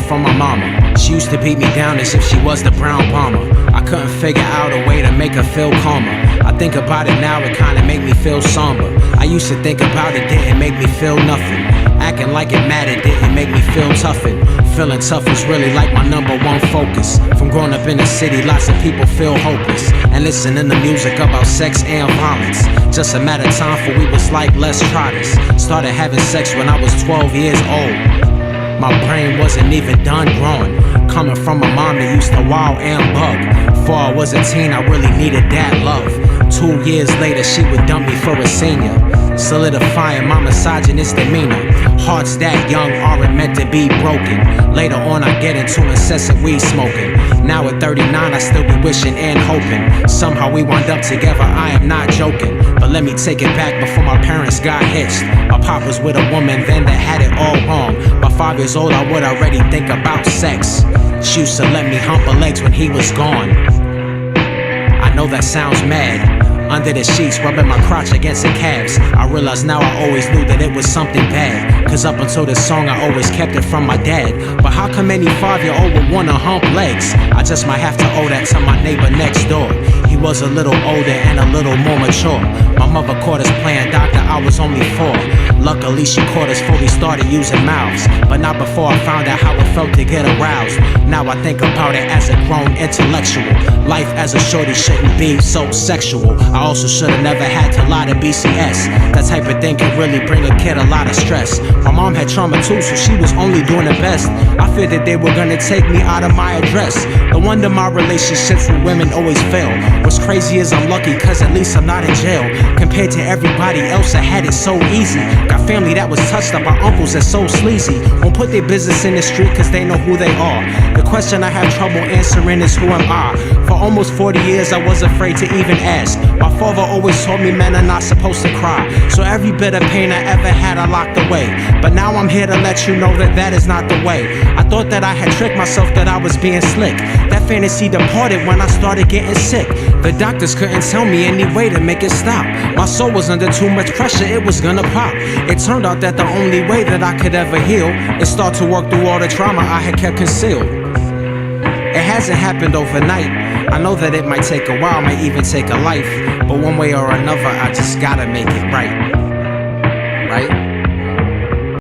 from my mama. She used to beat me down as if she was the brown bomber. I couldn't figure out a way to make her feel calmer. I think about it now, it kinda make me feel somber. I used to think about it, didn't make me feel nothing. Acting like it mattered didn't make me feel toughened. Feeling tough was really like my #1 focus. From growing up in the city, lots of people feel hopeless and listening to music about sex and violence. Just a matter of time for we was like, let's try this. Started having sex when I was 12 years old. My brain wasn't even done growing. Coming from a mom that used to wow and bug. Before I was a teen, I really needed that love. 2 years later, she would dump me for a senior, solidifying my misogynist demeanor. Hearts that young aren't meant to be broken. Later on, I get into incessant weed smoking. Now at 39, I still be wishing and hoping somehow we wind up together. I am not joking, but let me take it back before my parents got hitched. My pop was with a woman then that had it all wrong. By 5 years old, I would already think about sex. She used to let me hump her legs when he was gone. I know that sounds mad. Under the sheets, rubbing my crotch against the calves. I realize now I always knew that it was something bad. Cause up until this song, I always kept it from my dad. But how come any 5-year-old would wanna hump legs? I just might have to owe that to my neighbor next door. He was a little older and a little more mature. My mother caught us playing doctor, I was only 4. Luckily she caught us before we started using mouths, but not before I found out how it felt to get aroused. Now I think about it as a grown intellectual. Life as a shorty shouldn't be so sexual. I also should've never had to lie to BCS. That type of thing can really bring a kid a lot of stress. My mom had trauma too, so she was only doing her best. I feared that they were gonna take me out of my address. No wonder my relationships with women always fail. What's crazy is I'm lucky cause at least I'm not in jail. Compared to everybody else that had it so easy. Got family that was touched up by uncles that's so sleazy. Won't put their business in the street cause they know who they are. The question I have trouble answering is who am I? For almost 40 years I was afraid to even ask. My father always told me men are not supposed to cry. So every bit of pain I ever had I locked away. But now I'm here to let you know that that is not the way. I thought that I had tricked myself that I was being slick. That fantasy departed when I started getting sick. The doctors couldn't tell me any way to make it stop. My soul was under too much pressure, it was gonna pop. It turned out that the only way that I could ever heal is start to work through all the trauma I had kept concealed. It hasn't happened overnight. I know that it might take a while, might even take a life. But one way or another, I just gotta make it right.